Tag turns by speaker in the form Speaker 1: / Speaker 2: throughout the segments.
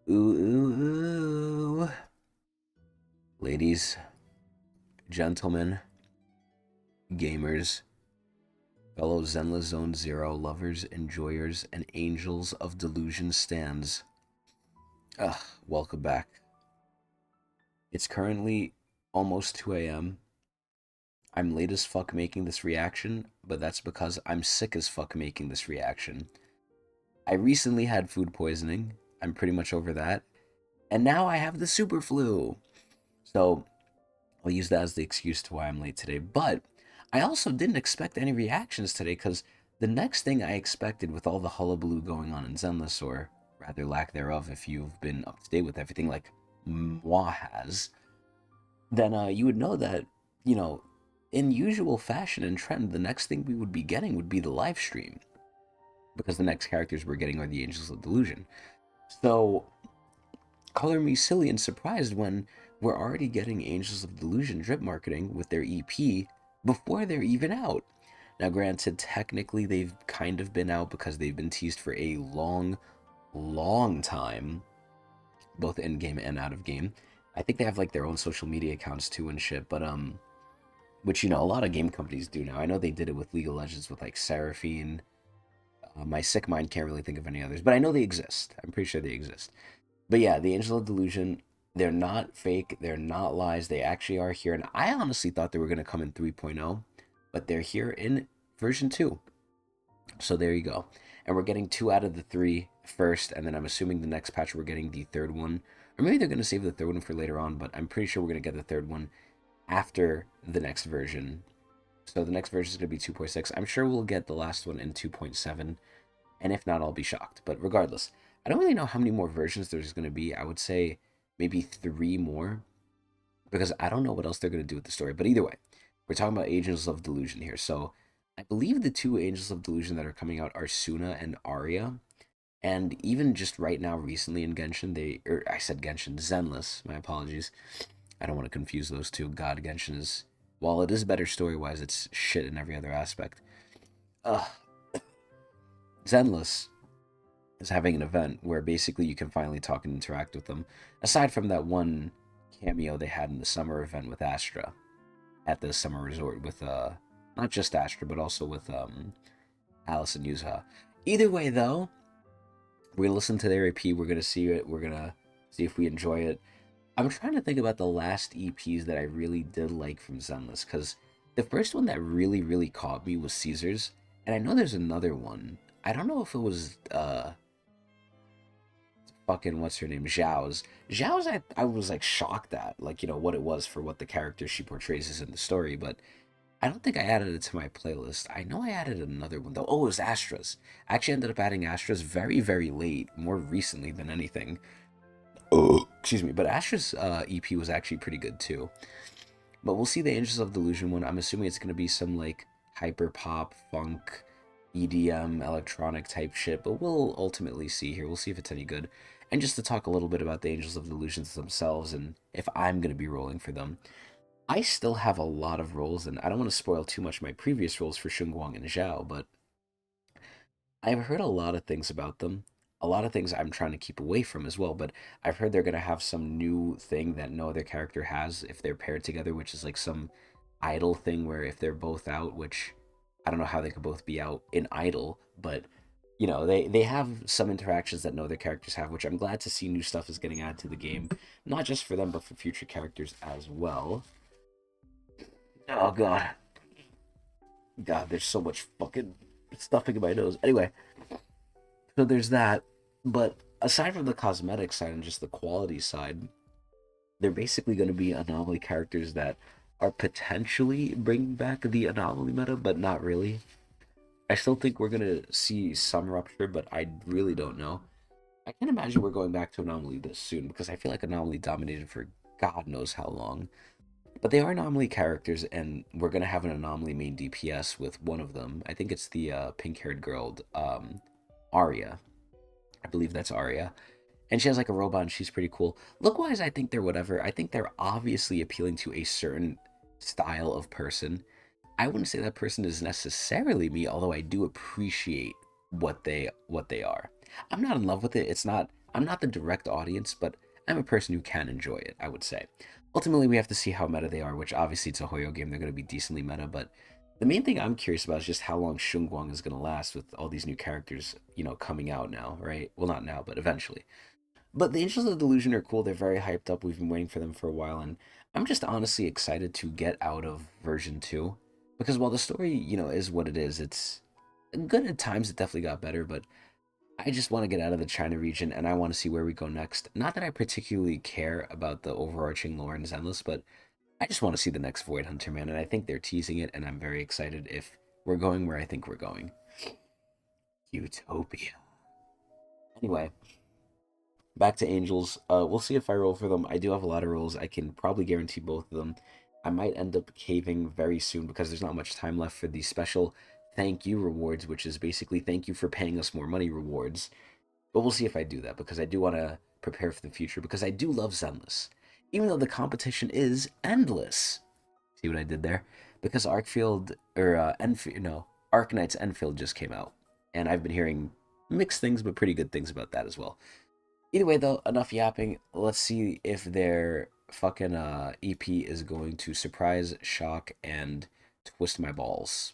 Speaker 1: Ooh, ooh, ooh. Ladies, gentlemen, gamers, fellow Zenless Zone Zero lovers, enjoyers, and angels of Delusion stands. Ugh, welcome back. It's currently almost 2 a.m. I'm late as fuck making this reaction, but that's because I'm sick as fuck making this reaction. I recently had food poisoning. I'm pretty much over that. And now I have the super flu. So I'll use that as the excuse to why I'm late today. But I also didn't expect any reactions today because the next thing I expected with all the hullabaloo going on in Zenless, or rather lack thereof if you've been up to date with everything like moi has, then you would know that, you know, in usual fashion and trend, the next thing we would be getting would be the live stream because the next characters we're getting are the Angels of Delusion. So color me silly and surprised when we're already getting Angels of Delusion drip marketing with their EP before they're even out. Now, granted, technically they've kind of been out because they've been teased for a long, long time, both in game and out of game. I think they have like their own social media accounts too and shit, but which a lot of game companies do now. I know they did it with League of Legends with like Seraphine. My sick mind can't really think of any others, but I know they exist. I'm pretty sure they exist. But yeah, the Angel of Delusion, they're not fake, they're not lies, they actually are here. And I honestly thought they were going to come in 3.0, but they're here in version 2. So there you go. And we're getting 2 out of the 3 first, and then I'm assuming the next patch we're getting the third one. Or maybe they're going to save the third one for later on, but I'm pretty sure we're going to get the third one after the next version. So the next version is going to be 2.6. I'm sure we'll get the last one in 2.7, and if not, I'll be shocked. But regardless, I don't really know how many more versions there's going to be. I would say maybe 3 more, because I don't know what else they're going to do with the story. But either way, we're talking about Angels of Delusion here. So I believe the 2 Angels of Delusion that are coming out are Suna and Arya. And even just right now, recently in Genshin, I said Genshin, Zenless, my apologies. I don't want to confuse those two. God, Genshin is, while it is better story wise, it's shit in every other aspect. Ugh. Zenless is having an event where basically you can finally talk and interact with them. Aside from that one cameo they had in the summer event with Astra at the summer resort with not just Astra but also with Alice and Yuza. Either way though, we're gonna listen to their EP, we're gonna see it, we're gonna see if we enjoy it. I'm trying to think about the last EPs that I really did like from Zenless, because the first one that really, really caught me was Caesar's, and I know there's another one. I don't know if it was fucking what's her name, Zhao's I was like shocked at, like, what it was for what the character she portrays is in the story, but I don't think I added it to my playlist. I know I added another one though. Oh, it was Astra's. I actually ended up adding Astra's very, very late, more recently than anything. Oh, excuse me. But Astra's EP was actually pretty good too. But we'll see the Angels of Delusion one. I'm assuming it's gonna be some like hyper pop, funk, EDM, electronic type shit. But we'll ultimately see here. We'll see if it's any good. And just to talk a little bit about the Angels of Delusions themselves and if I'm gonna be rolling for them. I still have a lot of roles, and I don't want to spoil too much my previous roles for Shunguang and Zhao, but I've heard a lot of things about them. A lot of things I'm trying to keep away from as well, but I've heard they're going to have some new thing that no other character has if they're paired together, which is like some idol thing where if they're both out, which I don't know how they could both be out in idol, but they have some interactions that no other characters have, which I'm glad to see new stuff is getting added to the game, not just for them, but for future characters as well. Oh god. God, there's so much fucking stuffing in my nose. Anyway, so there's that. But aside from the cosmetic side and just the quality side, they're basically going to be anomaly characters that are potentially bringing back the anomaly meta, but not really. I still think we're going to see some rupture, but I really don't know. I can't imagine we're going back to anomaly this soon because I feel like anomaly dominated for God knows how long. But they are anomaly characters, and we're gonna have an anomaly main DPS with one of them. I think it's the pink-haired girl, Arya. I believe that's Arya, and she has like a robot, and she's pretty cool. Look-wise, I think they're whatever. I think they're obviously appealing to a certain style of person. I wouldn't say that person is necessarily me, although I do appreciate what they are. I'm not in love with it. It's not I'm not the direct audience, but I'm a person who can enjoy it, I would say. Ultimately, we have to see how meta they are, which obviously it's a Hoyo game, they're going to be decently meta, but the main thing I'm curious about is just how long Shunguang is going to last with all these new characters, coming out now, right? Well, not now, but eventually. But the Angels of Delusion are cool. They're very hyped up. We've been waiting for them for a while, and I'm just honestly excited to get out of version 2. Because while the story, is what it is, it's good at times. It definitely got better, but I just want to get out of the China region and I want to see where we go next. Not that I particularly care about the overarching lore in Zenless, but I just want to see the next Void Hunter, man. And I think they're teasing it, and I'm very excited if we're going where I think we're going. Utopia. Anyway, back to Angels. We'll see if I roll for them. I do have a lot of rolls. I can probably guarantee both of them. I might end up caving very soon because there's not much time left for the special thank you rewards, which is basically thank you for paying us more money rewards. But we'll see if I do that because I do want to prepare for the future because I do love Zenless. Even though the competition is endless. See what I did there? Because Arkfield, or Enfield, no, Arknight's Enfield just came out. And I've been hearing mixed things, but pretty good things about that as well. Either way, though, enough yapping. Let's see if their fucking EP is going to surprise, shock, and twist my balls.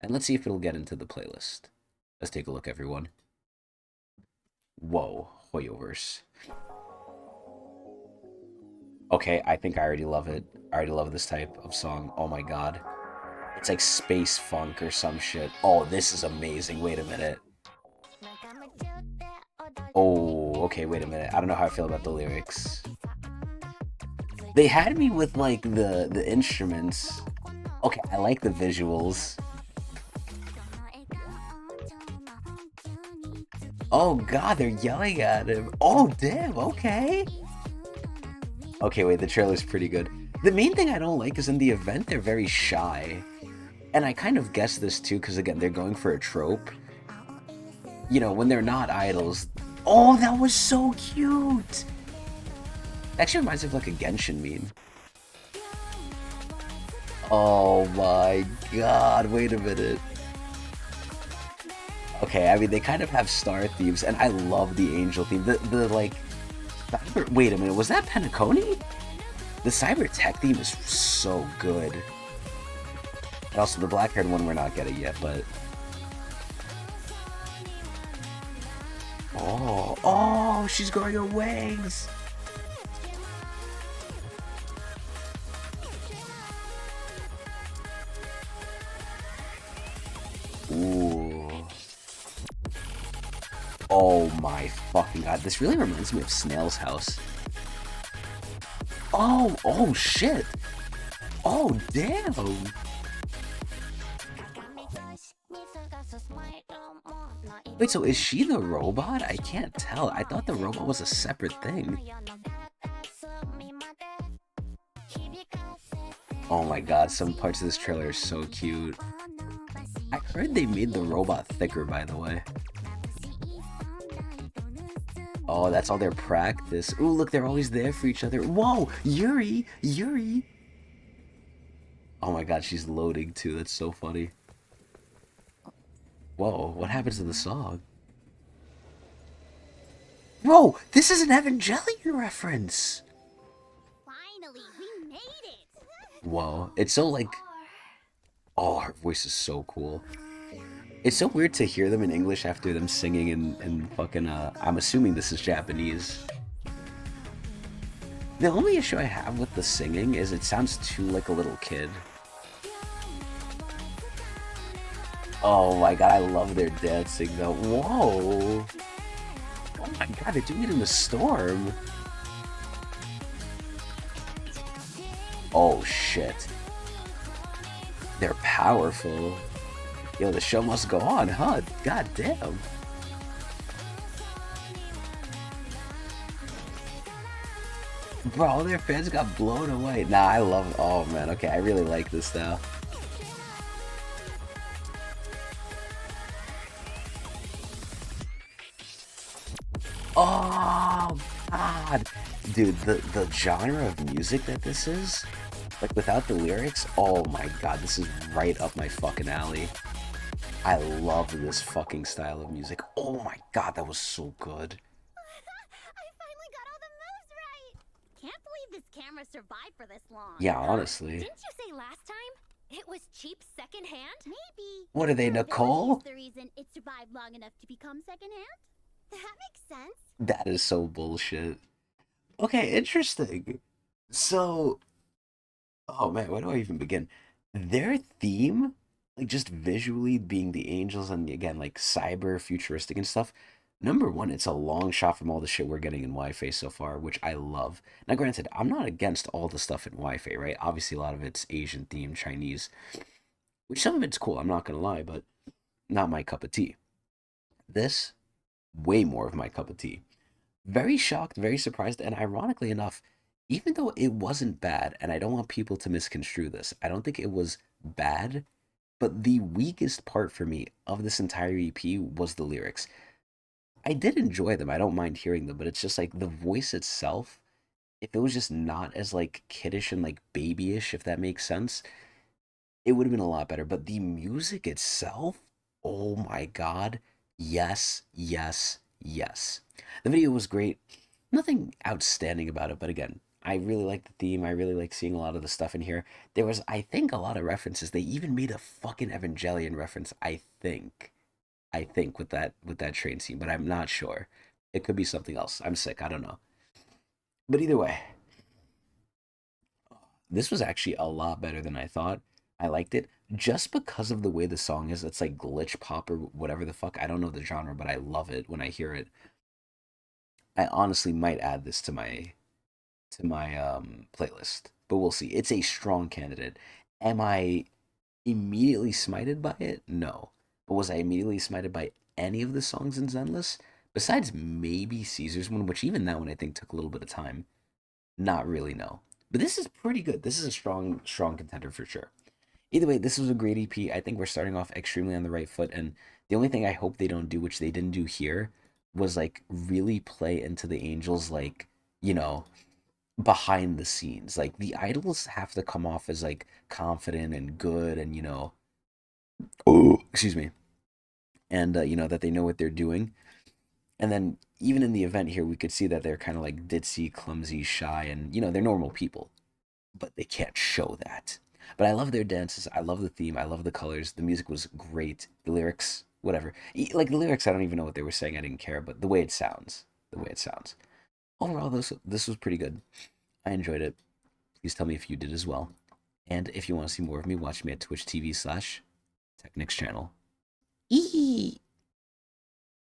Speaker 1: And let's see if it'll get into the playlist. Let's take a look, everyone. Whoa, Hoyoverse. Okay, I think I already love it. I already love this type of song. Oh my god. It's like space funk or some shit. Oh, this is amazing. Wait a minute. Oh, okay, wait a minute. I don't know how I feel about the lyrics. They had me with, like, the instruments. Okay, I like the visuals. Oh god, they're yelling at him. Oh, damn, okay. Okay, wait, the trailer's pretty good. The main thing I don't like is in the event, they're very shy. And I kind of guessed this too, because again, they're going for a trope. When they're not idols. Oh, that was so cute! Actually reminds me of like a Genshin meme. Oh my god, wait a minute. Okay, I mean, they kind of have star themes, and I love the angel theme. The like... Wait a minute, was that Penacony? The cyber tech theme is so good. And also, the black-haired one we're not getting yet, but... Oh, she's growing her wings! Ooh. Oh my fucking god, this really reminds me of Snail's House. Oh shit! Oh damn! Wait, so is she the robot? I can't tell. I thought the robot was a separate thing. Oh my god, some parts of this trailer are so cute. I heard they made the robot thicker, by the way. Oh, that's all their practice. Ooh, look, they're always there for each other. Whoa, Yuri! Oh my god, she's loading too. That's so funny. Whoa, what happens to the song? Whoa, this is an Evangelion reference!
Speaker 2: Finally, we made it!
Speaker 1: Whoa, it's so like... Oh, her voice is so cool. It's so weird to hear them in English after them singing in fucking, I'm assuming this is Japanese. The only issue I have with the singing is it sounds too like a little kid. Oh my god, I love their dancing though. Whoa! Oh my god, they're doing it in the storm. Oh shit. They're powerful. Yo, the show must go on, huh? God damn. Bro, all their fans got blown away. Nah, I love it. Oh man, okay, I really like this now. Oh god. Dude, the genre of music that this is, like without the lyrics, oh my god, this is right up my fucking alley. I love this fucking style of music. Oh my god, that was so good.
Speaker 2: this camera survived for this long.
Speaker 1: Yeah, honestly.
Speaker 3: Didn't you say last time it was cheap secondhand?
Speaker 2: Maybe.
Speaker 1: What are they,
Speaker 2: Durability
Speaker 1: Nicole?
Speaker 2: is the reason it survived long enough to become secondhand. That makes sense.
Speaker 1: That is so bullshit. Okay, interesting. So, oh man, where do I even begin? Their theme, like just visually being the angels and again, like cyber futuristic and stuff. Number one, it's a long shot from all the shit we're getting in Wi-Fi so far, which I love. Now, granted, I'm not against all the stuff in Wi-Fi, right? Obviously, a lot of it's Asian themed, Chinese, which some of it's cool. I'm not gonna lie, but not my cup of tea. This, way more of my cup of tea. Very shocked, very surprised, and ironically enough, even though it wasn't bad, and I don't want people to misconstrue this, I don't think it was bad, but the weakest part for me of this entire EP was the lyrics. I did enjoy them, I don't mind hearing them, but it's just like the voice itself, if it was just not as like kiddish and like babyish, if that makes sense, it would have been a lot better. But the music itself, oh my god, yes, yes, yes. The video was great. Nothing outstanding about it, but again, I really like the theme. I really like seeing a lot of the stuff in here. There was, I think, a lot of references. They even made a fucking Evangelion reference, I think. I think with that train scene, but I'm not sure. It could be something else. I'm sick. I don't know. But either way, this was actually a lot better than I thought. I liked it just because of the way the song is. It's like glitch pop or whatever the fuck. I don't know the genre, but I love it when I hear it. I honestly might add this to my playlist, but we'll see. It's a strong candidate. Am I immediately smited by it? No. But was I immediately smited by any of the songs in Zenless? Besides maybe Caesar's one, which even that one I think took a little bit of time. Not really, no. But this is pretty good. This is a strong contender for sure. Either way, this was a great EP. I think we're starting off extremely on the right foot. And the only thing I hope they don't do, which they didn't do here, was like really play into the Angels, like, you know, behind the scenes. Like the idols have to come off as like confident and good and, oh, excuse me. And, that they know what they're doing. And then even in the event here, we could see that they're kind of like ditzy, clumsy, shy, and, they're normal people. But they can't show that. But I love their dances. I love the theme. I love the colors. The music was great. The lyrics, whatever. Like the lyrics, I don't even know what they were saying. I didn't care. But the way it sounds, Overall, this was pretty good. I enjoyed it. Please tell me if you did as well. And if you want to see more of me, watch me at Twitch TV/Tecnics channel. Eee!